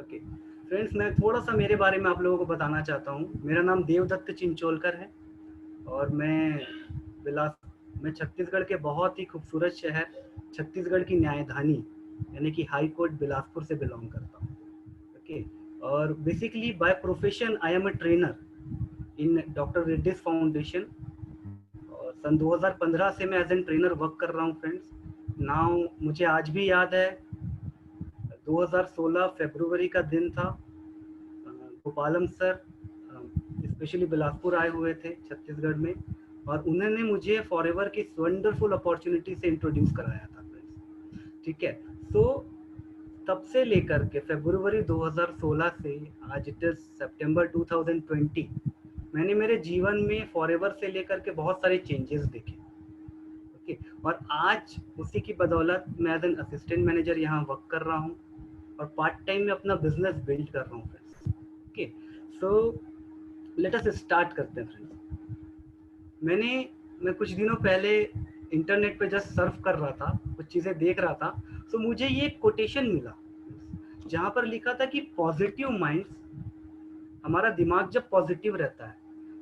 Okay friends, मैं थोड़ा सा मेरे बारे में आप लोगों को बताना चाहता हूँ। मेरा नाम देवदत्त चिंचोलकर है और बिलास मैं छत्तीसगढ़ के बहुत ही खूबसूरत शहर छत्तीसगढ़ की न्यायधानी यानी कि हाई कोर्ट बिलासपुर से बिलोंग करता हूँ। ओके, और basically by profession I am a trainer in doctor Reddy's foundation और सन 2015 से मैं एज एन ट्रेनर वर्क कर रहा हूँ फ्रेंड्स। नाउ मुझे आज भी याद है 2016 फरवरी का दिन था। गोपालम सर स्पेशली बिलासपुर आए हुए थे छत्तीसगढ़ में और उन्होंने मुझे फॉरएवर की वंडरफुल अपॉर्चुनिटी से इंट्रोड्यूस कराया था फ्रेंड्स। ठीक है, तो तब से लेकर के फरवरी 2016 से आज इट इज सितंबर 2020 मैंने मेरे जीवन में फॉरएवर से लेकर के बहुत सारे चेंजेस देखे। ओके, और आज उसी की बदौलत मैं एज एन असिस्टेंट मैनेजर यहाँ वर्क कर रहा हूँ और पार्ट टाइम में अपना बिजनेस बिल्ड कर रहा हूँ friends. Okay, so let us start करते हैं फ्रेंड्स। मैं कुछ दिनों पहले इंटरनेट पे जस्ट सर्फ कर रहा था, कुछ चीज़ें देख रहा था, तो मुझे ये कोटेशन मिला जहाँ पर लिखा था कि पॉजिटिव माइंड्स, हमारा दिमाग जब पॉजिटिव रहता है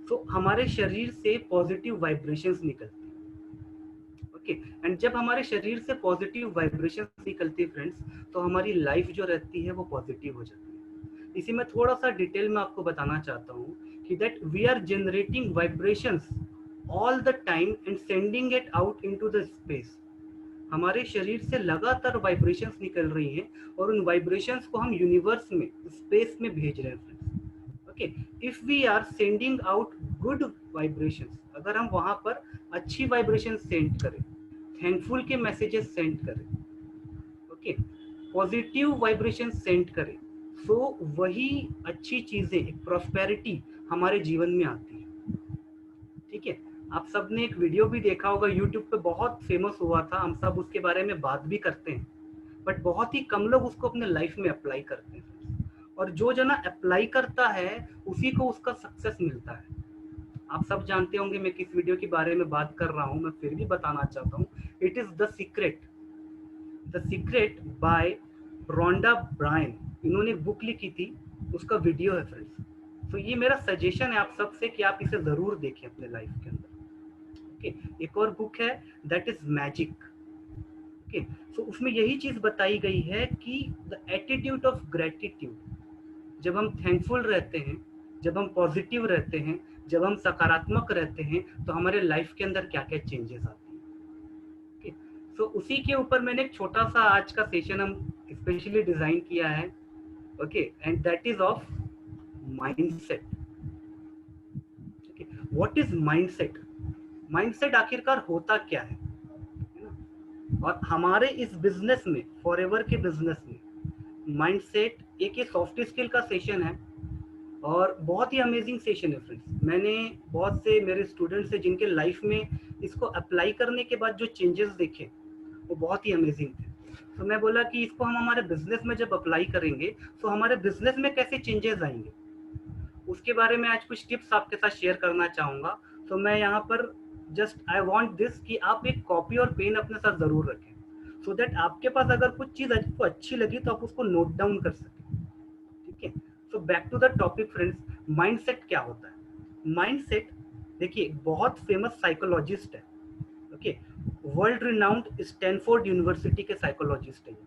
तो हमारे शरीर से पॉजिटिव वाइब्रेशंस निकलती है। ओके, एंड जब हमारे शरीर से पॉजिटिव वाइब्रेशंस निकलती है फ्रेंड्स, तो हमारी लाइफ जो रहती है वो पॉजिटिव हो जाती है। इसी में थोड़ा सा डिटेल में आपको बताना चाहता हूँ कि that we are generating vibrations all the time and sending it out into the space. हमारे शरीर से लगातार वाइब्रेशंस निकल रही हैं और उन वाइब्रेशंस को हम यूनिवर्स में, स्पेस में भेज रहे हैं friends. Okay, if we are sending out good vibrations, अगर हम वहां पर अच्छी वाइब्रेशन सेंड करें, थैंकफुल के मैसेजेस सेंड करें, ओके, पॉजिटिव वाइब्रेशन सेंड करें, तो वही अच्छी चीजें, एक प्रॉस्पेरिटी हमारे जीवन में आती है। ठीक है, आप सब ने एक वीडियो भी देखा होगा, यूट्यूब पे बहुत फेमस हुआ था, हम सब उसके बारे में बात भी करते हैं, बट बहुत ही कम लोग उसको अपने लाइफ में अप्लाई करते हैं। और जो जना अप्लाई करता है उसी को उसका सक्सेस मिलता है। आप सब जानते होंगे मैं किस वीडियो के बारे में बात कर रहा हूँ, मैं फिर भी बताना चाहता हूँ। It is the secret by Rhonda Byrne. इन्होंने एक बुक लिखी थी, उसका वीडियो है फ्रेंड्स। तो ये मेरा सजेशन है आप सबसे कि आप इसे जरूर देखें अपने लाइफ के अंदर। ओके, एक और बुक है दैट इज मैजिक। ओके, सो उसमें यही चीज बताई गई है कि द एटीट्यूड ऑफ ग्रेटिट्यूड, जब हम थैंकफुल रहते हैं, जब हम पॉजिटिव रहते हैं, जब हम सकारात्मक रहते हैं, तो हमारे लाइफ के अंदर क्या क्या चेंजेस आते हैं। ओके, सो उसी के ऊपर मैंने एक छोटा सा आज का सेशन हम स्पेशली डिजाइन किया है। Okay, and that is of mindset. Okay, what is mindset? Mindset आखिरकार होता क्या है ना? और हमारे इस बिजनेस में, फॉरएवर के बिजनेस में, माइंडसेट एक ये सॉफ्ट स्किल का सेशन है और बहुत ही अमेजिंग सेशन है फ्रेंड्स। मैंने बहुत से मेरे स्टूडेंट्स हैं जिनके लाइफ में इसको अप्लाई करने के बाद जो चेंजेस देखे वो बहुत ही अमेजिंग थे। तो मैं बोला कि इसको हम हमारे बिजनेस में जब अप्लाई करेंगे तो हमारे बिजनेस में कैसे चेंजेस आएंगे, उसके बारे में आज कुछ टिप्स आपके साथ शेयर करना चाहूँगा। तो मैं यहाँ पर जस्ट आई वांट दिस कि आप एक कॉपी और पेन अपने साथ ज़रूर रखें, सो दैट आपके पास अगर कुछ चीज़ आपको अच्छी लगी तो आप उसको नोट डाउन कर सकें। ठीक है, so back to the topic friends, mindset क्या होता है? माइंडसेट, देखिए, बहुत फेमस साइकोलॉजिस्ट है। Okay, world renowned Stanford University के साइकोलॉजिस्ट है,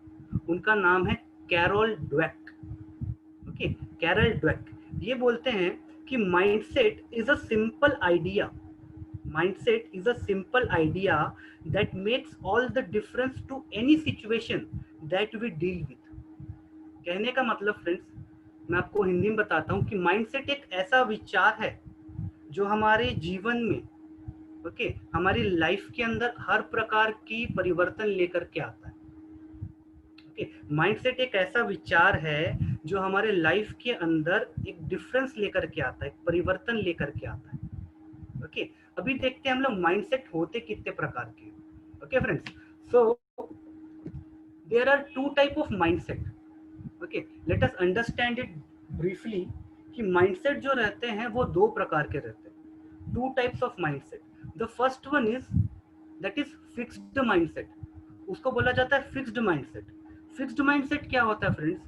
उनका नाम है Carol Dweck. Okay, Carol Dweck ये बोलते हैं कि mindset is a simple idea, mindset is a simple idea that makes all the difference to any situation that we deal with। कहने का मतलब फ्रेंड्स, मैं आपको हिंदी में बताता हूँ कि माइंडसेट एक ऐसा विचार है जो हमारे जीवन में, ओके, हमारी लाइफ के अंदर हर प्रकार की परिवर्तन लेकर के आता है। ओके, माइंडसेट एक ऐसा विचार है जो हमारे लाइफ के अंदर एक डिफरेंस लेकर के आता है, एक परिवर्तन लेकर के आता है। ओके, अभी देखते हैं हम लोग माइंडसेट होते कितने प्रकार के। Okay friends, so there are two type of mindset. Okay, let us understand it briefly कि माइंडसेट जो रहते हैं वो दो प्रकार के रहते हैं, two types of mindset. The first one is that is fixed mindset, उसको बोला जाता है फिक्स्ड माइंडसेट। फिक्स्ड माइंडसेट क्या होता है friends?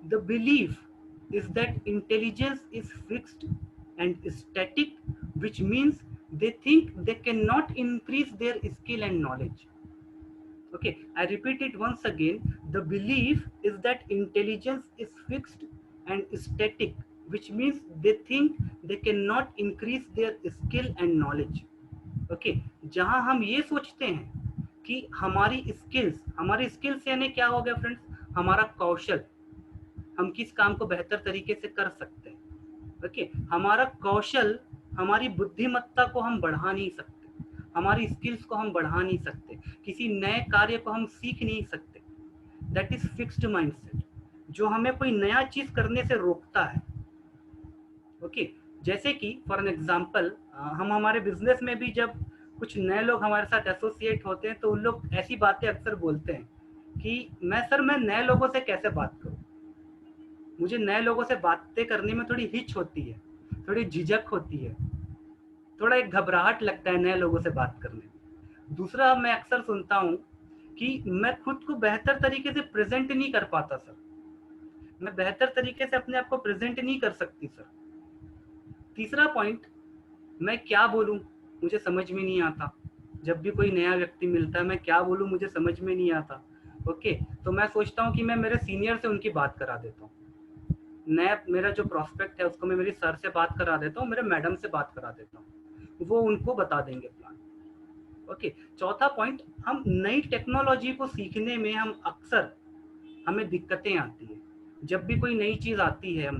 The belief is that intelligence is fixed and static, which means they think they cannot increase their skill and knowledge. Okay, I repeat it once again. The belief is that intelligence is fixed and static, which means they think they cannot increase their skill and knowledge. Okay जहां हम ये सोचते हैं कि हमारी skills यानी क्या हो गया फ्रेंड्स, हमारा कौशल, हम किस काम को बेहतर तरीके से कर सकते हैं। ओके हमारा कौशल, हमारी बुद्धिमत्ता को हम बढ़ा नहीं सकते, हमारी स्किल्स को हम बढ़ा नहीं सकते, किसी नए कार्य को हम सीख नहीं सकते। दैट इज फिक्स्ड माइंडसेट, जो हमें कोई नया चीज करने से रोकता है। ओके जैसे कि फॉर एन एग्जाम्पल, हम हमारे बिजनेस में भी जब कुछ नए लोग हमारे साथ एसोसिएट होते हैं तो उन लोग ऐसी बातें अक्सर बोलते हैं कि मैं नए लोगों से कैसे बात करूं, मुझे नए लोगों से बातें करने में थोड़ी हिच होती है, थोड़ी झिझक होती है, थोड़ा एक घबराहट लगता है नए लोगों से बात करने में। दूसरा मैं अक्सर सुनता हूं कि मैं खुद को बेहतर तरीके से प्रेजेंट नहीं कर पाता सर, मैं बेहतर तरीके से अपने आप को प्रेजेंट नहीं कर सकती सर। तीसरा पॉइंट, मैं क्या बोलूं मुझे समझ में नहीं आता, जब भी कोई नया व्यक्ति मिलता है मैं क्या बोलूं मुझे समझ में नहीं आता। ओके तो मैं सोचता हूं कि मैं मेरे सीनियर से उनकी बात करा देता हूं, नया मेरा जो प्रोस्पेक्ट है उसको मैं मेरी सर से बात करा देता हूँ, मेरे मैडम से बात करा देता हूँ, वो उनको बता देंगे प्लान। ओके चौथा पॉइंट, हम नई टेक्नोलॉजी को सीखने में हमें दिक्कतें आती है। जब भी कोई नई चीज आती है,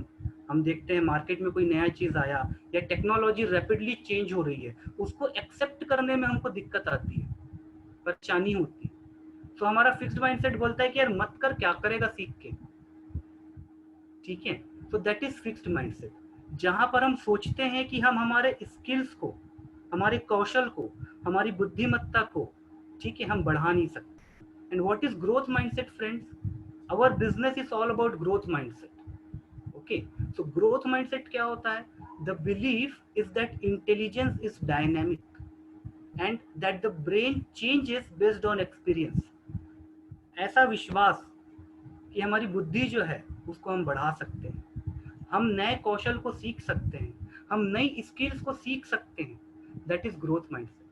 हम देखते हैं मार्केट में कोई नया चीज आया या टेक्नोलॉजी रैपिडली चेंज हो रही है, उसको एक्सेप्ट करने में हमको दिक्कत आती है, परेशानी होती है। तो हमारा फिक्स्ड माइंडसेट बोलता है कि यार मत कर, क्या करेगा सीख के, ठीक है। तो दैट इज फिक्स्ड माइंडसेट, जहां पर हम सोचते हैं कि हम हमारे स्किल्स को, हमारे कौशल को, हमारी बुद्धिमत्ता को, ठीक है, हम बढ़ा नहीं सकते। And what is growth mindset friends? Our business is all about growth mindset. Okay so growth mindset क्या होता है? The belief is that intelligence is dynamic and that the brain changes based on experience. ऐसा विश्वास कि हमारी बुद्धि जो है उसको हम बढ़ा सकते हैं, हम नए कौशल को सीख सकते हैं, हम नई स्किल्स को सीख सकते हैं। That is growth mindset,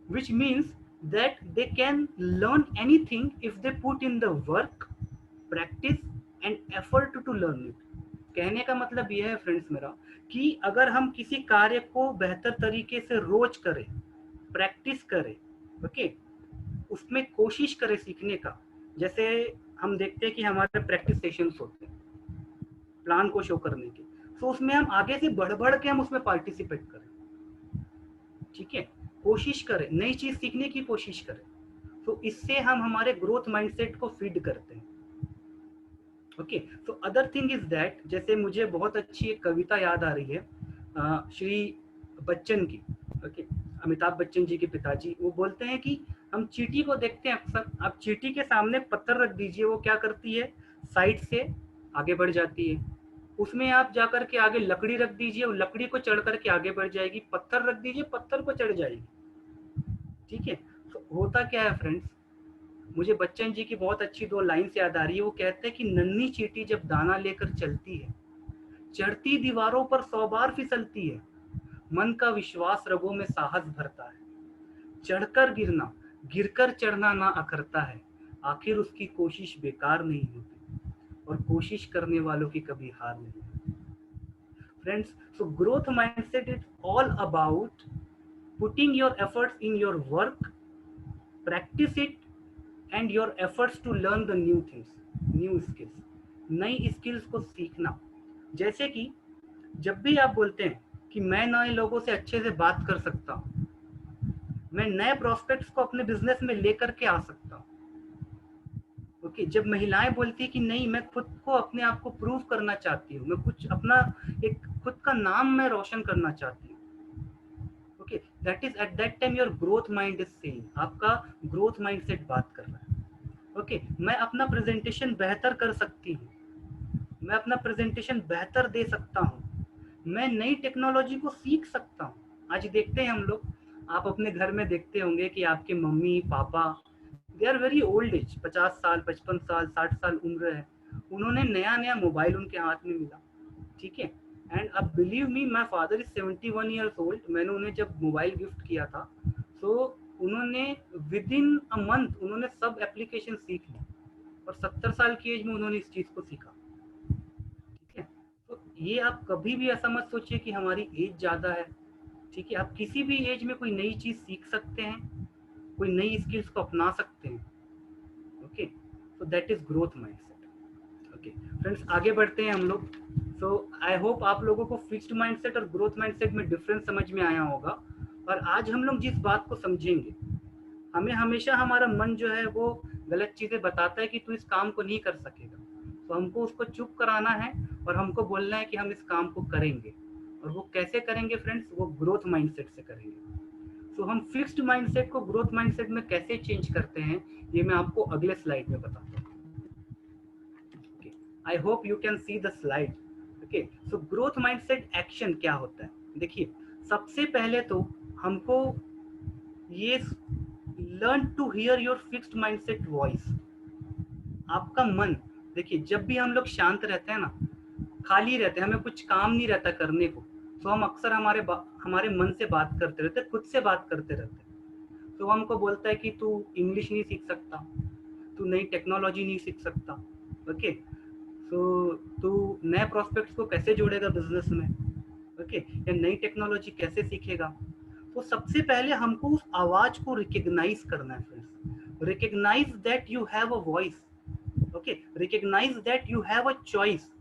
which means that they can learn anything if they put in the work, practice and effort to learn it। कहने का मतलब यह है फ्रेंड्स मेरा कि अगर हम किसी कार्य को बेहतर तरीके से रोज करें, प्रैक्टिस करें, ओके उसमें कोशिश करें सीखने का। जैसे हम देखते हैं कि हमारे प्रैक्टिस सेशंस होते हैं प्लान को शो करने के, तो उसमें हम आगे से बढ़ के हम उसमें पार्टिसिपेट करें, ठीक है, कोशिश करें, नई चीज सीखने की कोशिश करें। तो इससे हम हमारे ग्रोथ माइंडसेट को फीड करते हैं। ओके तो अदर थिंग इज दैट, जैसे मुझे बहुत अच्छी एक कविता याद आ रही है श्री बच्चन की। ओके अमिताभ बच्चन जी के पिताजी, वो बोलते हैं कि हम चींटी को देखते हैं अक्सर, आप चींटी के सामने पत्थर रख दीजिए, वो क्या करती है, साइड से आगे बढ़ जाती है। उसमें आप जाकर के आगे लकड़ी रख दीजिए, वो लकड़ी को चढ़ करके आगे बढ़ जाएगी, पत्थर रख दीजिए, पत्थर को चढ़ जाएगी, ठीक है। तो होता क्या है फ्रेंड्स, मुझे बच्चन जी की बहुत अच्छी दो लाइन्स याद आ रही है। वो कहते हैं कि नन्ही चींटी जब दाना लेकर चलती है, चढ़ती दीवारों पर 100 बार फिसलती है, मन का विश्वास रगों में साहस भरता है, चढ़कर गिरना, गिरकर चढ़ना ना अखरता है, आखिर उसकी कोशिश बेकार नहीं होती और कोशिश करने वालों की कभी हार नहीं होती। Friends so growth mindset is all about putting your efforts in your work, practice it and your efforts to learn the new things, new skills, नई स्किल्स को सीखना। जैसे कि जब भी आप बोलते हैं कि मैं नए लोगों से अच्छे से बात कर सकता हूँ, मैं नए प्रोस्पेक्ट्स को अपने बिजनेस में लेकर के आ सकता हूँ। ओके जब महिलाएं बोलती है कि नहीं मैं खुद को अपने आप को प्रूव करना चाहती हूँ, मैं कुछ अपना एक खुद का नाम मैं रोशन करना चाहती हूँ, okay that is at that time your growth mind is saying, आपका ग्रोथ माइंडसेट बात कर रहा है। ओके मैं अपना प्रेजेंटेशन बेहतर कर सकती हूँ, मैं अपना प्रेजेंटेशन बेहतर दे सकता हूँ, मैं नई टेक्नोलॉजी को सीख सकता हूँ। आज देखते हैं हम लोग, आप अपने घर में देखते होंगे कि आपके mummy papa they are very old age, 50 साल 55 साल 60 साल उम्र है, उन्होंने नया नया मोबाइल उनके हाथ में मिला, ठीक है। एंड अब believe me, my father is 71 years old. मैंने उन्हें जब मोबाइल गिफ्ट किया था, तो उन्होंने विद इन अ मंथ उन्होंने सब एप्लीकेशन सीख ली, और 70 साल की एज में उन्होंने इस चीज़ को सीखा, ठीक है। तो ये आप कभी भी ऐसा मत सोचिए कि हमारी एज ज़्यादा है, ठीक है। आप किसी भी एज में कोई नई चीज़ सीख सकते हैं, कोई नई स्किल्स को अपना सकते हैं, okay. So that is growth mindset. Okay friends, आगे बढ़ते हैं हम लोग। सो आई होप आप लोगों को फिक्स्ड माइंडसेट और ग्रोथ माइंडसेट में डिफरेंस समझ में आया होगा। और आज हम लोग जिस बात को समझेंगे, हमें हमेशा हमारा मन जो है वो गलत चीज़ें बताता है कि तू इस काम को नहीं कर सकेगा, तो हमको उसको चुप कराना है और हमको बोलना है कि हम इस काम को करेंगे। और वो कैसे करेंगे फ्रेंड्स? वो ग्रोथ माइंडसेट से करेंगे। तो हम फिक्स्ड माइंडसेट को ग्रोथ माइंडसेट में कैसे चेंज करते हैं, ये मैं आपको अगले स्लाइड में बताता हूँ। Okay, I hope you can see the slide. Okay, so growth mindset action क्या होता है? देखिए, सबसे पहले तो हमको ये learn to hear your fixed mindset voice. आपका मन, देखिए जब भी हम लोग शांत रहते हैं ना, खाली रहते हैं, हमें कुछ काम नहीं रहता करने को, तो हम अक्सर हमारे मन से बात करते रहते हैं, खुद से बात करते रहते हैं। तो हमको बोलता है कि तू इंग्लिश नहीं सीख सकता, तू नई टेक्नोलॉजी नहीं सीख सकता, ओके। सो तू नए प्रोस्पेक्ट्स को कैसे जोड़ेगा बिजनेस में, ओके, या नई टेक्नोलॉजी कैसे सीखेगा। तो सबसे पहले हमको उस आवाज को रिकग्नाइज करना है friends. Recognise that you have a voice, okay, recognise that you have a choice.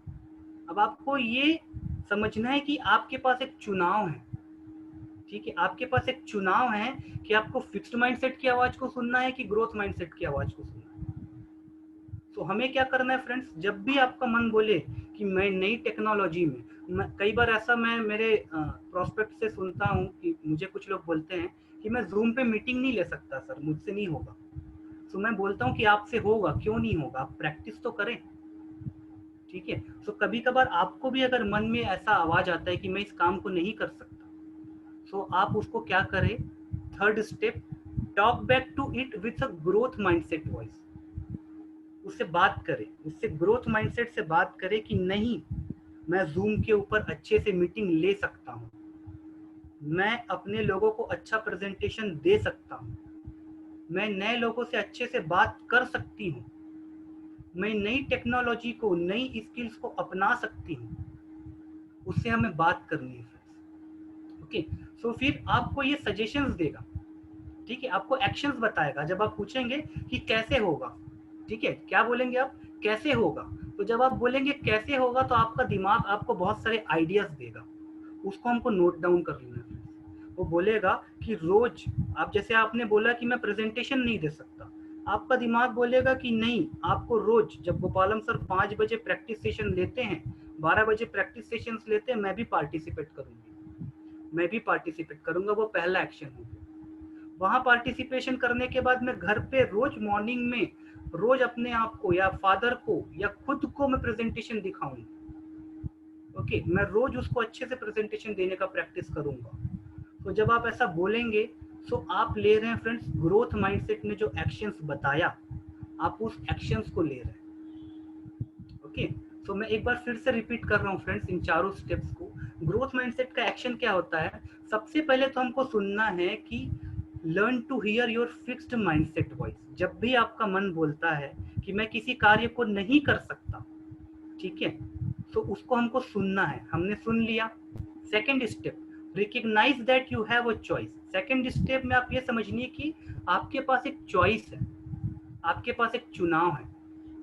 अब आपको ये समझना है कि आपके पास एक चुनाव है, ठीक है। आपके पास एक चुनाव है कि आपको फिक्स्ड माइंडसेट की आवाज को सुनना है कि ग्रोथ माइंडसेट की आवाज को सुनना है। तो हमें क्या करना है फ्रेंड्स? जब भी आपका मन बोले कि मैं नई टेक्नोलॉजी में, कई बार ऐसा मैं मेरे प्रोस्पेक्ट से सुनता हूँ कि मुझे कुछ लोग बोलते हैं कि मैं जूम पे मीटिंग नहीं ले सकता सर, मुझसे नहीं होगा। तो मैं बोलता हूँ कि आपसे होगा, क्यों नहीं होगा, आप प्रैक्टिस तो करें, ठीक है। तो कभी कभार आपको भी अगर मन में ऐसा आवाज आता है कि मैं इस काम को नहीं कर सकता, तो आप उसको क्या करें? Third step, talk back to it with a growth mindset voice. उससे बात करें, उससे ग्रोथ माइंडसेट से बात करें कि नहीं, मैं जूम के ऊपर अच्छे से मीटिंग ले सकता हूँ, मैं अपने लोगों को अच्छा प्रेजेंटेशन दे सकता हूँ, मैं नए लोगों से अच्छे से बात कर सकती हूँ, मैं नई टेक्नोलॉजी को, नई स्किल्स को अपना सकती हूँ। उससे हमें बात करनी है फ्रेंड्स, ओके। सो फिर आपको ये सजेशंस देगा, ठीक है, आपको एक्शंस बताएगा। जब आप पूछेंगे कि कैसे होगा, ठीक है, क्या बोलेंगे आप? कैसे होगा। तो जब आप बोलेंगे कैसे होगा, तो आपका दिमाग आपको बहुत सारे आइडियाज देगा, उसको हमको नोट डाउन कर लेना है। वो बोलेगा कि रोज, आप जैसे आपने बोला कि मैं प्रेजेंटेशन नहीं दे सकता, आपका दिमाग बोलेगा कि नहीं, आपको रोज, जब गोपालम सर 5 बजे प्रैक्टिस सेशन लेते हैं, 12 बजे प्रैक्टिस सेशंस लेते हैं, मैं भी पार्टिसिपेट करूंगी, मैं भी पार्टिसिपेट करूंगा। वो पहला एक्शन होगा। वहां पार्टिसिपेशन करने के बाद मैं घर पे रोज मॉर्निंग में, रोज अपने आप को या फादर को या खुद को मैं प्रेजेंटेशन दिखाऊंगा, ओके। मैं रोज उसको अच्छे से प्रेजेंटेशन देने का प्रैक्टिस करूंगा। तो जब आप ऐसा बोलेंगे, तो आप ले रहे हैं फ्रेंड्स, ग्रोथ माइंडसेट ने जो एक्शंस बताया, आप उस एक्शंस को ले रहे हैं, ओके। तो मैं एक बार फिर से रिपीट कर रहा हूँ फ्रेंड्स इन चारों स्टेप्स को। ग्रोथ माइंडसेट का एक्शन क्या होता है? सबसे पहले तो हमको सुनना है कि learn to hear your fixed mindset voice. जब भी आपका मन बोलता है कि मैं किसी कार्य को नहीं कर सकता, ठीक है, तो उसको हमको सुनना है। हमने सुन लिया। Second step, recognise that you have a choice. Second step में आप ये समझिए कि आपके पास एक चॉइस है, आपके पास एक चुनाव है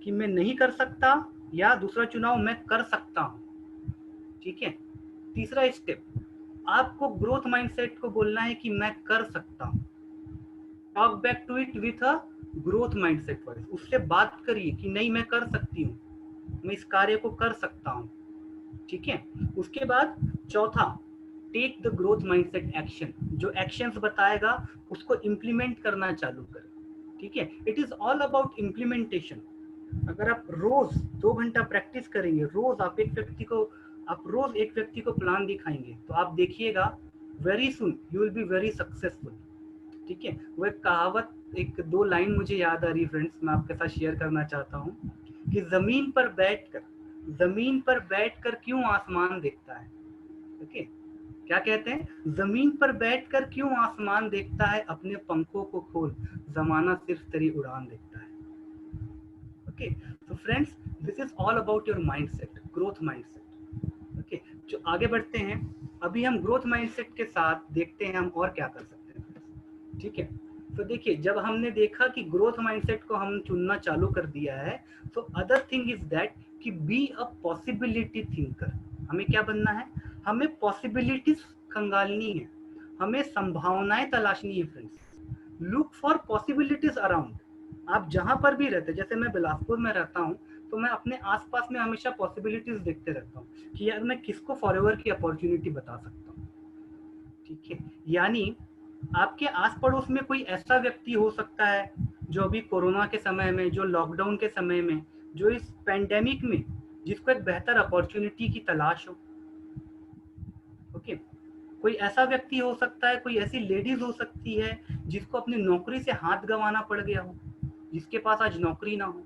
कि मैं नहीं कर सकता, या दूसरा चुनाव मैं कर सकता हूँ, ठीक है। तीसरा स्टेप, आपको ग्रोथ माइंडसेट को बोलना है कि मैं कर सकता हूँ। Talk back to it with a growth mindset voice. उससे बात करिए कि नहीं, मैं कर सकती हूँ, मैं इस कार्य को कर सकता हूँ, ठीक है। उसके बाद चौथा, take the growth mindset action. जो एक्शंस बताएगा उसको इम्प्लीमेंट करना चालू करें, ठीक है। It is all about implementation. अगर आप रोज 2 घंटा प्रैक्टिस करेंगे, रोज रोज एक व्यक्ति को प्लान दिखाएंगे, तो आप देखिएगा very soon you will be very successful, ठीक है। वो एक कहावत, एक 2 लाइन मुझे याद आ रही है फ्रेंड्स, मैं आपके साथ शेयर करना चाहता हूँ कि जमीन पर बैठकर क्यों आसमान देखता है। ओके, क्या कहते हैं, जमीन पर बैठकर क्यों आसमान देखता है, अपने पंखों को खोल, जमाना सिर्फ तेरी उड़ान देखता है। Okay, so friends, this is all about your mindset, growth mindset। Okay, जो आगे बढ़ते हैं, अभी हम ग्रोथ माइंडसेट के साथ देखते हैं हम और क्या कर सकते हैं। ठीक है, तो देखिए, जब हमने देखा कि ग्रोथ माइंडसेट को हम चुनना चालू कर दिया है, तो अदर थिंग इज दैट कि बी अ पॉसिबिलिटी थिंकर। हमें क्या बनना है, हमें पॉसिबिलिटीज खंगालनी है, हमें संभावनाएं तलाशनी है friends. Look for possibilities around. आप जहां पर भी रहते, जैसे मैं बिलासपुर में रहता हूँ, तो मैं अपने आसपास में हमेशा पॉसिबिलिटीज देखते रहता हूँ कि यार मैं किसको फॉरएवर की अपॉर्चुनिटी बता सकता हूँ। ठीक है, यानी आपके आस पड़ोस में कोई ऐसा व्यक्ति हो सकता है जो अभी कोरोना के समय में, जो लॉकडाउन के समय में, जो इस पैंडेमिक में, जिसको एक बेहतर अपॉर्चुनिटी की तलाश हो। ओके, कोई ऐसा व्यक्ति हो सकता है, कोई ऐसी लेडीज हो सकती है जिसको अपनी नौकरी से हाथ गंवाना पड़ गया हो, जिसके पास आज नौकरी ना हो।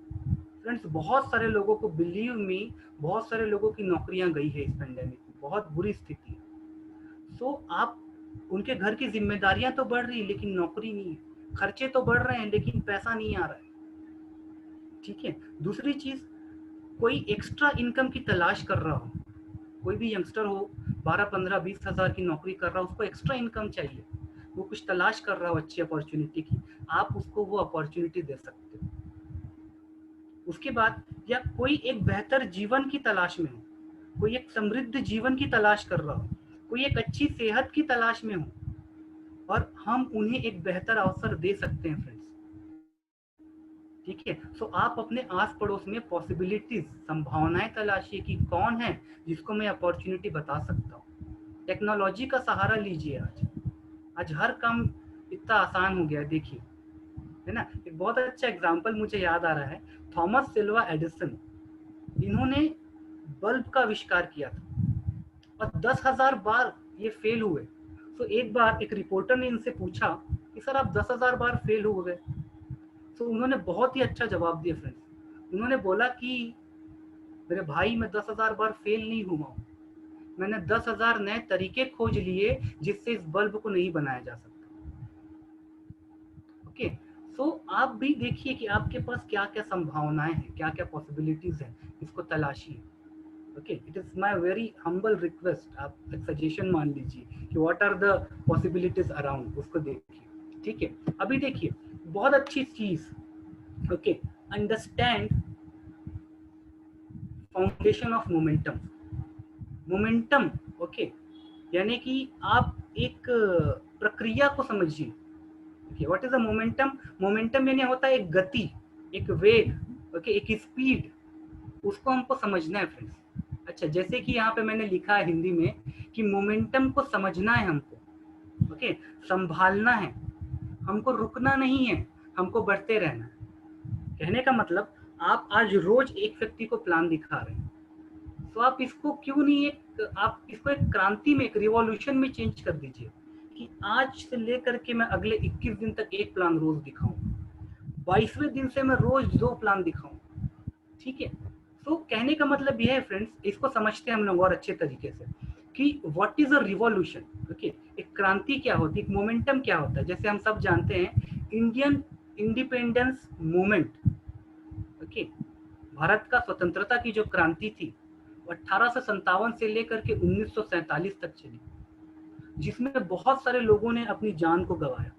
फ्रेंड्स, बहुत सारे लोगों को, बिलीव मी, बहुत सारे लोगों की नौकरियां गई है इस पैंडेमिक में, बहुत बुरी स्थिति है। सो आप, उनके घर की जिम्मेदारियां तो बढ़ रही, लेकिन नौकरी नहीं है, खर्चे तो बढ़ रहे हैं, लेकिन पैसा नहीं आ रहा है। ठीक है, दूसरी चीज, कोई एक्स्ट्रा इनकम की तलाश कर रहा हो, कोई भी यंगस्टर हो, 12-15-20 हजार की नौकरी कर रहा हो, उसको एक्स्ट्रा इनकम चाहिए, वो कुछ तलाश कर रहा हो अच्छी अपॉर्चुनिटी की, आप उसको वो अपॉर्चुनिटी दे सकते हो। उसके बाद, या कोई एक बेहतर जीवन की तलाश में हो, कोई एक समृद्ध जीवन की तलाश कर रहा हो, कोई एक अच्छी सेहत की तलाश में हो, और हम उन्हें एक बेहतर अवसर दे सकते हैं फ्रेंड्स। ठीक है, सो आप अपने आस पड़ोस में पॉसिबिलिटीज, संभावनाएं तलाशिए कि कौन है जिसको मैं अपॉर्चुनिटी बता सकता हूँ। टेक्नोलॉजी का सहारा लीजिए। आज हर काम इतना आसान हो गया है, देखिए, है ना। एक बहुत अच्छा एग्जाम्पल मुझे याद आ रहा है, थॉमस सिल्वा एडिसन। इन्होंने बल्ब का आविष्कार किया था और 10,000 बार ये फेल हुए। तो एक बार एक रिपोर्टर ने इनसे पूछा कि सर, आप 10,000 बार फेल हो गए। तो उन्होंने बहुत ही अच्छा जवाब दिया फ्रेंड्स। उन्होंने बोला कि मेरे भाई, मैं 10,000 बार फेल नहीं हुआ हूँ, मैंने 10,000 नए तरीके खोज लिए जिससे इस बल्ब को नहीं बनाया जा सकता। ओके, सो आप भी देखिए कि आपके पास क्या क्या संभावनाएं हैं, क्या क्या पॉसिबिलिटीज हैं, इसको तलाशिए। Okay, it is my very humble request, आप एक सजेशन मान लीजिए कि what are the possibilities around, उसको देखिए। ठीक है, अभी देखिए, बहुत अच्छी चीज, okay, understand foundation of momentum. Momentum, okay, यानी कि आप एक प्रक्रिया को समझिए। Okay, what is the momentum. Momentum यानी होता है एक गति, एक वेग, ओके, एक स्पीड, उसको हमको समझना है फ्रेंड्स। अच्छा, जैसे कि यहाँ पे मैंने लिखा है हिंदी में कि मोमेंटम को समझना है हमको, ओके, संभालना है, हमको रुकना नहीं है, हमको बढ़ते रहना है। कहने का मतलब, आप आज रोज एक व्यक्ति को प्लान दिखा रहे हैं, तो आप इसको क्यों नहीं आप इसको एक क्रांति में, एक रिवॉल्यूशन में चेंज कर दीजिए कि आज से लेकर के मैं अगले 21 दिन तक एक प्लान रोज दिखाऊं, 22वें दिन से मैं रोज 2 प्लान दिखाऊं। ठीक है, तो कहने का मतलब यह है फ्रेंड्स, इसको समझते हैं हम लोग और अच्छे तरीके से कि what is a revolution. Okay, एक क्रांति क्या होती है, एक मोमेंटम क्या होता है। जैसे हम सब जानते हैं, Indian independence movement, okay, Bharat का स्वतंत्रता की जो क्रांति थी, 1857 से लेकर के 1947 तक चली, जिसमें बहुत सारे लोगों ने अपनी जान को गंवाया।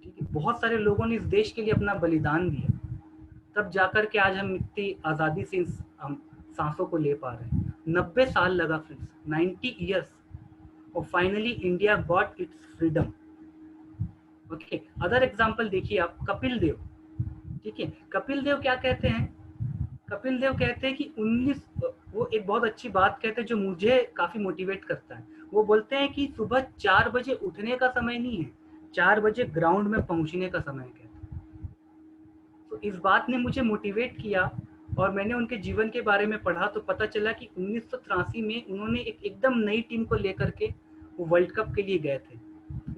ठीक है, बहुत सारे लोगों ने इस देश के लिए अपना बलिदान दिया, तब जाकर के आज हम इतनी आज़ादी से हम सांसों को ले पा रहे हैं। 90 साल लगा फ्रेंड्स, 90 ईयर्स, और finally India got its freedom. Okay, other example देखिए आप, कपिल देव। ठीक है, कपिल देव क्या कहते हैं, कपिल देव कहते हैं कि 19, वो एक बहुत अच्छी बात कहते हैं जो मुझे काफी मोटिवेट करता है। वो बोलते हैं कि सुबह 4 बजे उठने का समय नहीं है, 4 बजे ग्राउंड में पहुंचने का समय है। तो इस बात ने मुझे मोटिवेट किया, और मैंने उनके जीवन के बारे में पढ़ा तो पता चला कि 1983 में उन्होंने एक एकदम नई टीम को लेकर के वो वर्ल्ड कप के लिए गए थे।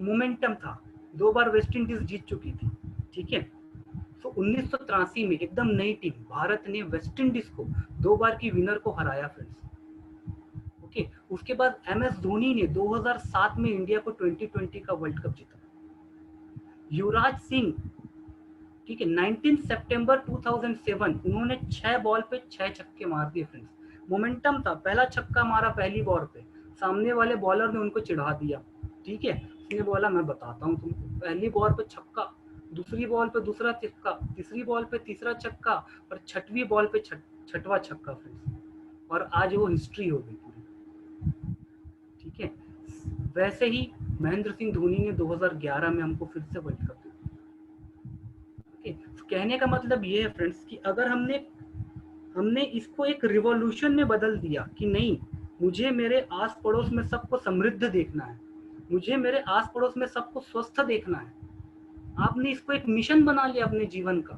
मोमेंटम था, 2 बार वेस्ट इंडीज जीत चुकी थी। ठीक है, तो 1983 में एकदम नई टीम भारत ने वेस्ट इंडीज को 2 बार की विनर को हराया फ्रेंड्स। ओके, उसके बाद MS धोनी ने 2007 में इंडिया को 2020 का वर्ल्ड कप जीता। युवराज सिंह, ठीक है, 19 सितंबर 2007 उन्होंने 6 बॉल पे 6 छक्के मार दिए फ्रेंड्स। मोमेंटम था, पहला छक्का मारा पहली बॉल पे, सामने वाले बॉलर ने उनको चिढ़ा दिया, ठीक है, उसने बोला मैं बताता हूँ तुमको, पहली बॉल पे छक्का, दूसरी बॉल पे दूसरा छक्का, तीसरी बॉल पे तीसरा छक्का और छठवीं बॉल पे छठवां छक्का फ्रेंड्स, और आज वो हिस्ट्री हो गई पूरी, ठीक है। वैसे ही महेंद्र सिंह धोनी ने 2011 में हमको फिर से वर्ल्ड कप दिया। कहने का मतलब ये है फ्रेंड्स कि अगर हमने इसको एक रिवॉल्यूशन में बदल दिया कि नहीं, मुझे मेरे आस पड़ोस में सबको समृद्ध देखना है, मुझे मेरे आस पड़ोस में सबको स्वस्थ देखना है, आपने इसको एक मिशन बना लिया अपने जीवन का,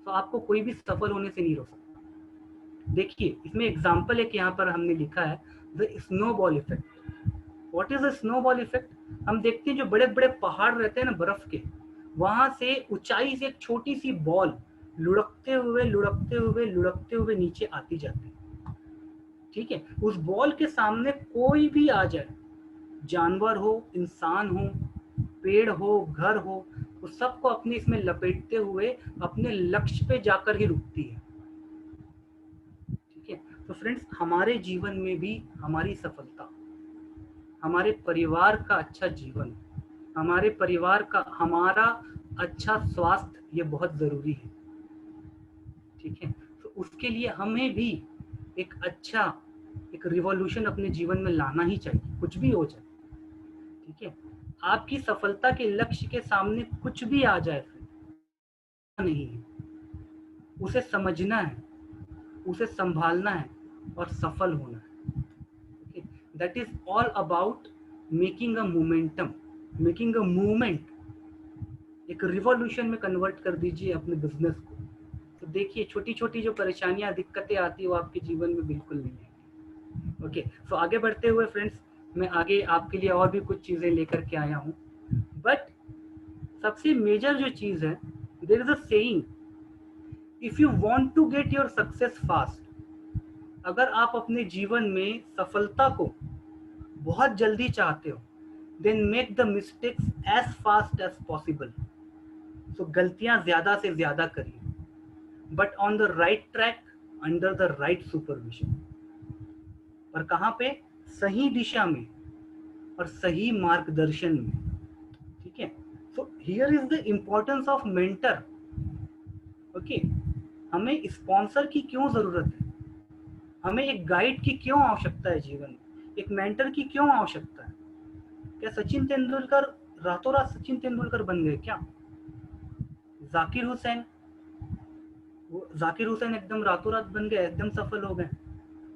तो आपको कोई भी सफल होने से नहीं रोक सकता। देखिए इसमें एग्जाम्पल एक यहाँ पर हमने लिखा है, the snowball effect. What is the snowball effect? हम देखते हैं जो बड़े बड़े पहाड़ रहते हैं ना बर्फ के, वहां से ऊंचाई से एक छोटी सी बॉल लुढ़कते हुए लुढ़कते हुए लुढ़कते हुए नीचे आती जाती है, ठीक है। उस बॉल के सामने कोई भी आ जाए, जानवर हो, इंसान हो, पेड़ हो, घर हो, उस सबको अपने इसमें लपेटते हुए अपने लक्ष्य पे जाकर ही रुकती है, ठीक है। तो फ्रेंड्स हमारे जीवन में भी हमारी सफलता, हमारे परिवार का अच्छा जीवन, हमारे परिवार का हमारा अच्छा स्वास्थ्य ये बहुत जरूरी है, ठीक है। तो उसके लिए हमें भी एक रिवॉल्यूशन अपने जीवन में लाना ही चाहिए, कुछ भी हो जाए, ठीक है। आपकी सफलता के लक्ष्य के सामने कुछ भी आ जाए नहीं है, उसे समझना है, उसे संभालना है और सफल होना है। That is all about making a momentum, making a movement. एक रिवॉल्यूशन में कन्वर्ट कर दीजिए अपने बिजनेस को, तो देखिए छोटी छोटी जो परेशानियां दिक्कतें आती है वो आपके जीवन में बिल्कुल नहीं है। ओके, सो आगे बढ़ते हुए फ्रेंड्स, मैं आगे आपके लिए और भी कुछ चीजें लेकर के आया हूँ, बट सबसे मेजर जो चीज है, there is a saying, if you want to get your success fast, अगर आप अपने जीवन में सफलता को बहुत जल्दी चाहते हो, then make the mistakes as fast as possible. So गलतियां ज्यादा से ज्यादा करिए, but on the right track, under the right supervision. और कहाँ पे? सही दिशा में और सही मार्गदर्शन में, ठीक है। So here is the importance of mentor. Okay, हमें स्पॉन्सर की क्यों जरूरत है, हमें एक गाइड की क्यों आवश्यकता है जीवन में, एक मेंटर की क्यों आवश्यकता है? क्या सचिन तेंदुलकर रातों रात सचिन तेंदुलकर बन गए क्या? जाकिर हुसैन, वो जाकिर हुसैन एकदम रातों रात बन गए, एकदम सफल हो गए?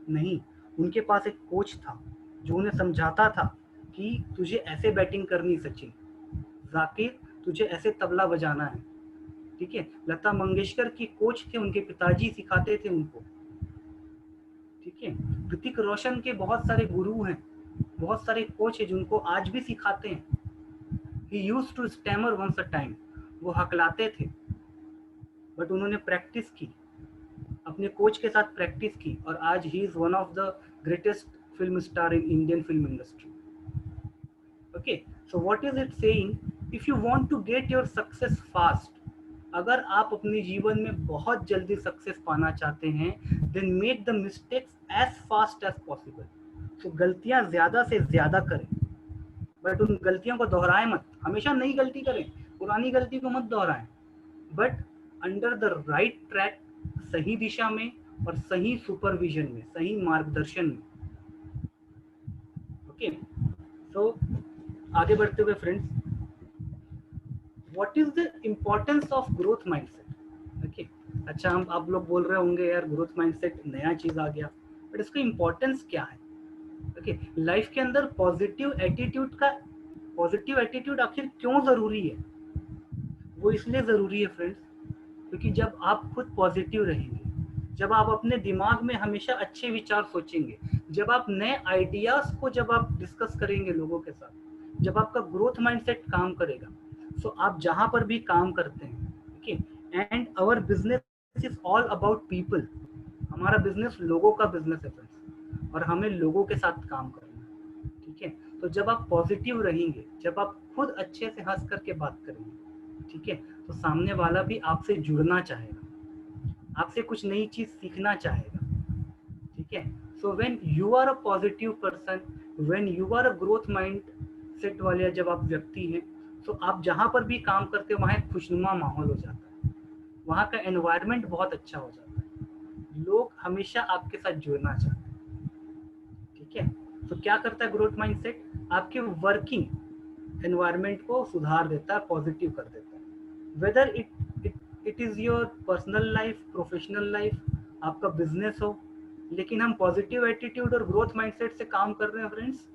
नहीं, उनके पास एक कोच था जो उन्हें समझाता था कि तुझे ऐसे बैटिंग करनी सचिन, जाकिर तुझे ऐसे तबला बजाना है, ठीक है। लता मंगेशकर की कोच थे, उनके पिताजी सिखाते थे उनको, ठीक है। ऋतिक रोशन के बहुत सारे गुरु हैं, बहुत सारे कोच हैं जिनको आज भी सिखाते हैं। He used to stammer once a time, वो हकलाते थे, बट उन्होंने प्रैक्टिस की, अपने कोच के साथ प्रैक्टिस की, और आज ही is one of the greatest film star in Indian film industry. Okay, so what is it saying, if you want to get your success fast, अगर आप अपने जीवन में बहुत जल्दी सक्सेस पाना चाहते हैं, then make the mistakes as fast as possible. So गलतियां ज्यादा से ज्यादा करें, बट उन गलतियों को दोहराएं मत, हमेशा नई गलती करें, पुरानी गलती को मत दोहराएं, but under the right track, सही दिशा में और सही सुपरविजन में, सही मार्गदर्शन में। ओके, सो आगे बढ़ते हुए friends, what is the importance of growth mindset? Okay, अच्छा, हम आप लोग बोल रहे होंगे यार ग्रोथ माइंडसेट नया चीज आ गया, बट इसका इम्पोर्टेंस क्या है? ओके, लाइफ के अंदर पॉजिटिव एटीट्यूड आखिर क्यों जरूरी है? वो इसलिए जरूरी है फ्रेंड्स, क्योंकि जब आप खुद पॉजिटिव रहेंगे, जब आप अपने दिमाग में हमेशा अच्छे विचार सोचेंगे, जब आप नए आइडियाज को जब आप डिस्कस करेंगे लोगों के साथ, जब आपका ग्रोथ माइंडसेट काम करेगा, तो आप जहां पर भी काम करते हैं, okay, and our business is all about people. हमारा बिजनेस लोगों का बिजनेस है फ्रेंड्स, और हमें लोगों के साथ काम करना है, ठीक है। तो जब आप पॉजिटिव रहेंगे, जब आप खुद अच्छे से हंस करके बात करेंगे, ठीक है, तो सामने वाला भी आपसे जुड़ना चाहेगा, आपसे कुछ नई चीज सीखना चाहेगा, ठीक है। So when you are a positive person, when you are a growth mindset वाले जब आप व्यक्ति हैं, तो आप जहाँ पर भी काम करते हो वहाँ एक खुशनुमा माहौल हो जाता है, वहाँ का एनवायरनमेंट बहुत अच्छा हो जाता है, लोग हमेशा आपके साथ जुड़ना चाहते हैं, ठीक है। तो क्या करता है ग्रोथ माइंडसेट, आपके वर्किंग एनवायरनमेंट को सुधार देता है, पॉजिटिव कर देता है, whether it is your personal life, professional life, आपका बिजनेस हो, लेकिन हम पॉजिटिव एटीट्यूड और ग्रोथ माइंडसेट से काम कर रहे हैं फ्रेंड्स,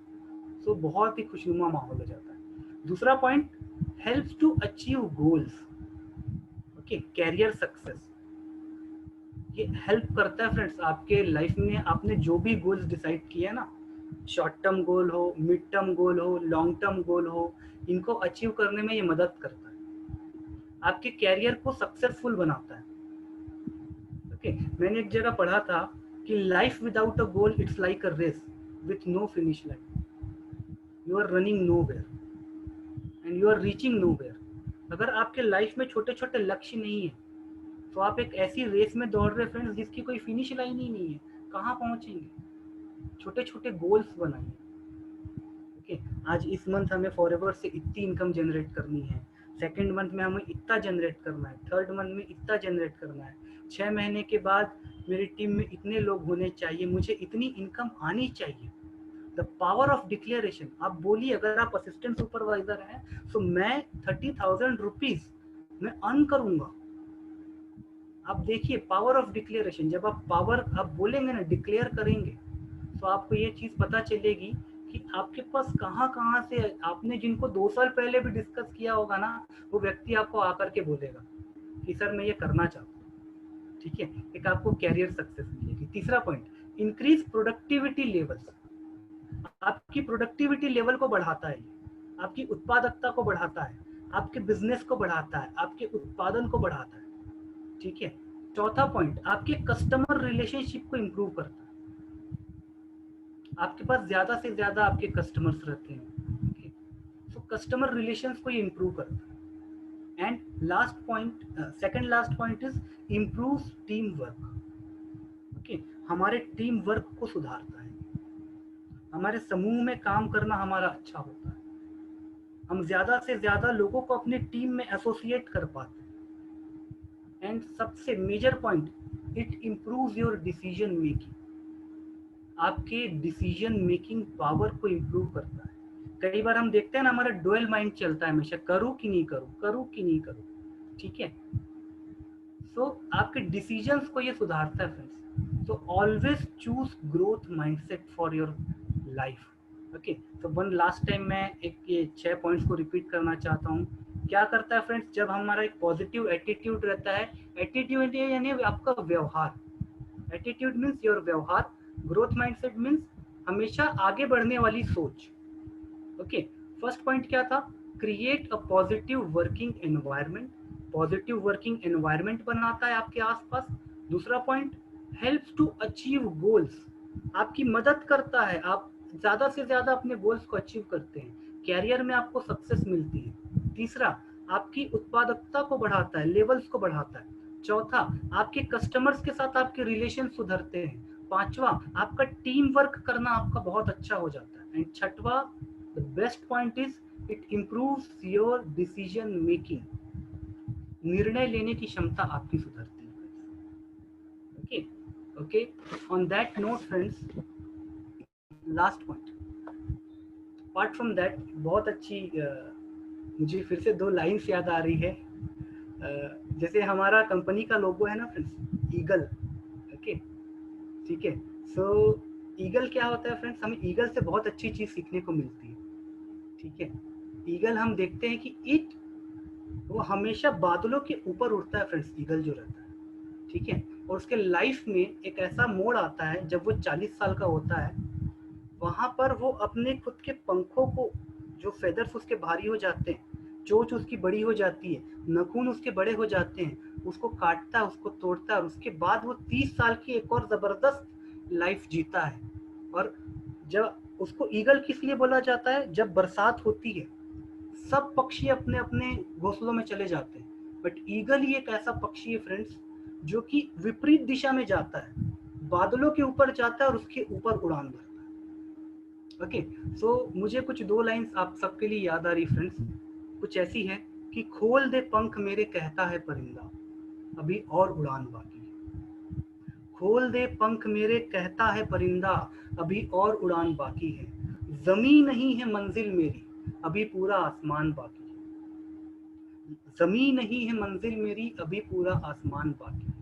तो बहुत ही खुशनुमा माहौल हो जाता है। दूसरा point, helps to achieve goals, okay, career success. ये हेल्प करता है फ्रेंड्स आपके लाइफ में, आपने जो भी गोल्स डिसाइड किए हैं ना, शॉर्ट टर्म गोल हो, मिड टर्म गोल हो, लॉन्ग टर्म गोल हो, इनको अचीव करने में ये मदद करता है, आपके कैरियर को सक्सेसफुल बनाता है, ओके। मैंने एक जगह पढ़ा था कि life without a goal it's like a race with no finish line, you are running nowhere and you are reaching nowhere. अगर आपके लाइफ में छोटे छोटे लक्ष्य नहीं है, तो आप एक ऐसी रेस में दौड़ रहे फ्रेंड्स जिसकी कोई फिनिश लाइन ही नहीं है, कहाँ पहुंचेंगे। छोटे छोटे गोल्स बनाइए, ओके। आज इस मंथ हमें फॉरएवर से इतनी इनकम जनरेट करनी है, सेकंड मंथ में हमें इतना जनरेट करना है, थर्ड मंथ में इतना जनरेट करना है, 6 महीने के बाद मेरी टीम में इतने लोग होने चाहिए, मुझे इतनी इनकम आनी चाहिए। द पावर ऑफ डिक्लेरेशन, आप बोलिए, अगर आप असिस्टेंट सुपरवाइजर हैं तो मैं 30,000 रुपीज मैं अर्न करूंगा। आप देखिए पावर ऑफ डिक्लेरेशन, जब आप पावर आप बोलेंगे ना, डिक्लेयर करेंगे, तो आपको ये चीज पता चलेगी कि आपके पास कहाँ कहाँ से, आपने जिनको 2 साल पहले भी डिस्कस किया होगा ना, वो व्यक्ति आपको आकर के बोलेगा कि सर मैं ये करना चाहता हूँ, ठीक है। एक आपको कैरियर सक्सेस मिलेगी। तीसरा पॉइंट, इंक्रीज प्रोडक्टिविटी लेवल्स, आपकी प्रोडक्टिविटी लेवल को बढ़ाता है, आपकी उत्पादकता को बढ़ाता है, आपके बिजनेस को बढ़ाता है, आपके उत्पादन को बढ़ाता है, ठीक है। चौथा पॉइंट, आपके कस्टमर रिलेशनशिप को इंप्रूव करता है, आपके पास ज्यादा से ज्यादा आपके कस्टमर्स रहते हैं, तो कस्टमर रिलेशंस को ये इंप्रूव करता है। And last point, second last point is improve team work, okay, हमारे टीम वर्क को सुधारता है, हमारे समूह में काम करना हमारा अच्छा होता है, हम ज्यादा से ज्यादा लोगों को अपनी टीम में एसोसिएट कर पाते हैं। एंड सबसे major point, it improves your decision making, आपके डिसीजन मेकिंग पावर को इम्प्रूव करता है। कई बार हम देखते हैं ना, हमारा डुअल माइंड चलता है हमेशा, करूँ कि नहीं करूँ, करूँ कि नहीं करूँ, ठीक है। सो आपके डिसीजंस को ये सुधारता है friends. So always choose growth mindset for your life, okay. तो वन लास्ट टाइम मैं एक ये 6 पॉइंट्स को रिपीट करना चाहता हूँ। क्या करता है फ्रेंड्स, जब हमारा एक पॉजिटिव एटीट्यूड रहता है, एटीट्यूड यानी आपका व्यवहार, एटीट्यूड मीन्स योर व्यवहार, ग्रोथ माइंडसेट मीन्स हमेशा आगे बढ़ने वाली सोच, ओके। फर्स्ट पॉइंट क्या था, create a positive working environment, positive working environment बनाता है आपके आसपास। दूसरा point, helps to achieve goals, आपकी मदद करता है, आप ज्यादा से ज्यादा अपने गोल्स को अचीव करते हैं, कैरियर में आपको सक्सेस मिलती है। तीसरा, आपकी उत्पादकता को बढ़ाता है, लेवल्स को बढ़ाता है। चौथा, आपके कस्टमर्स के साथ आपके रिलेशन सुधरते हैं। पांचवा, आपका टीम वर्क करना आपका बहुत अच्छा हो जाता है। एंड छठवा, the best point is it improves your decision making, निर्णय लेने की क्षमता आपकी सुधरती है, okay. Okay, on that note friends, last point, apart from that, बहुत अच्छी मुझे फिर से 2 लाइन्स याद आ रही है। जैसे हमारा कंपनी का लोगो है ना फ्रेंड्स, ईगल, ओके, ठीक है। सो ईगल क्या होता है फ्रेंड्स, हमें ईगल से बहुत अच्छी चीज सीखने को मिलती है, ठीक है। ईगल हम देखते हैं कि वो हमेशा बादलों के ऊपर उड़ता है फ्रेंड्स, ईगल जो रहता है, ठीक है। और उसके लाइफ में एक ऐसा मोड़ आता है जब वो 40 साल का होता है, वहां पर वो अपने खुद के पंखों को, जो फेदर्स उसके भारी हो जाते हैं, चोंच उसकी बड़ी हो जाती है, नाखून उसके बड़े हो जाते हैं, उसको काटता है, उसको तोड़ता है, और उसके बाद वो 30 साल की एक और जबरदस्त लाइफ जीता है। और जब उसको ईगल किस लिए बोला जाता है, जब बरसात होती है सब पक्षी अपने अपने घोंसलों में चले जाते हैं, बट ईगल ही एक ऐसा पक्षी है फ्रेंड्स जो कि विपरीत दिशा में जाता है, बादलों के ऊपर जाता है और उसके ऊपर उड़ान भरता है। ओके, सो मुझे कुछ 2 लाइन्स आप सबके लिए याद आ रही फ्रेंड्स, कुछ ऐसी है कि खोल दे पंख मेरे कहता है परिंदा, अभी और उड़ान बाकी है। खोल दे पंख मेरे कहता है परिंदा, अभी और उड़ान बाकी है। ज़मीं नहीं है मंजिल मेरी, अभी पूरा आसमान बाकी है। ज़मीं नहीं है मंजिल मेरी, अभी पूरा आसमान बाकी है।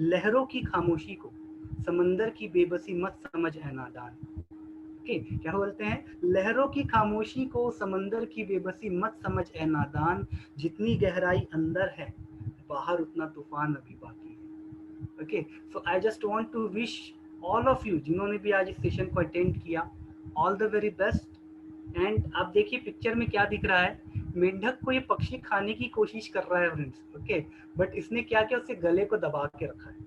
लहरों की खामोशी को समंदर की बेबसी मत समझ ऐ नादान। ओके, क्या बोलते हैं, लहरों की खामोशी को समंदर की बेबसी मत समझ ऐ नादान, जितनी गहराई अंदर है बाहर उतना तूफान अभी बाकी है। Okay, so I just want to wish all of you जिन्होंने भी आज इस सेशन को अटेंड किया, all the very best. And आप देखिए पिक्चर में क्या दिख रहा है, मेंढक को ये पक्षी खाने की कोशिश कर रहा है फ्रेंड्स। ओके, बट इसने क्या किया, उसके गले को दबा के रखा है।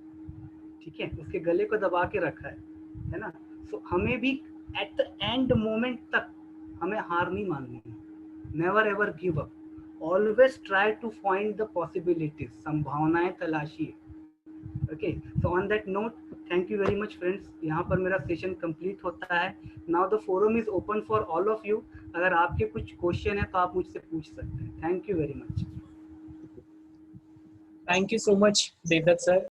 ठीक है, उसके गले को दबा के रखा है ना। सो हमें भी एट द एंड मोमेंट तक हमें हार नहीं माननी है। Never ever give up, always try to find the possibilities, संभावनाएं तलाशिए। Okay, so on that note thank you very much friends, यहाँ पर मेरा सेशन कंप्लीट होता है। Now the forum is open for all of you, अगर आपके कुछ क्वेश्चन है तो आप मुझसे पूछ सकते हैं। Thank you very much. Thank you so much Devdatta sir.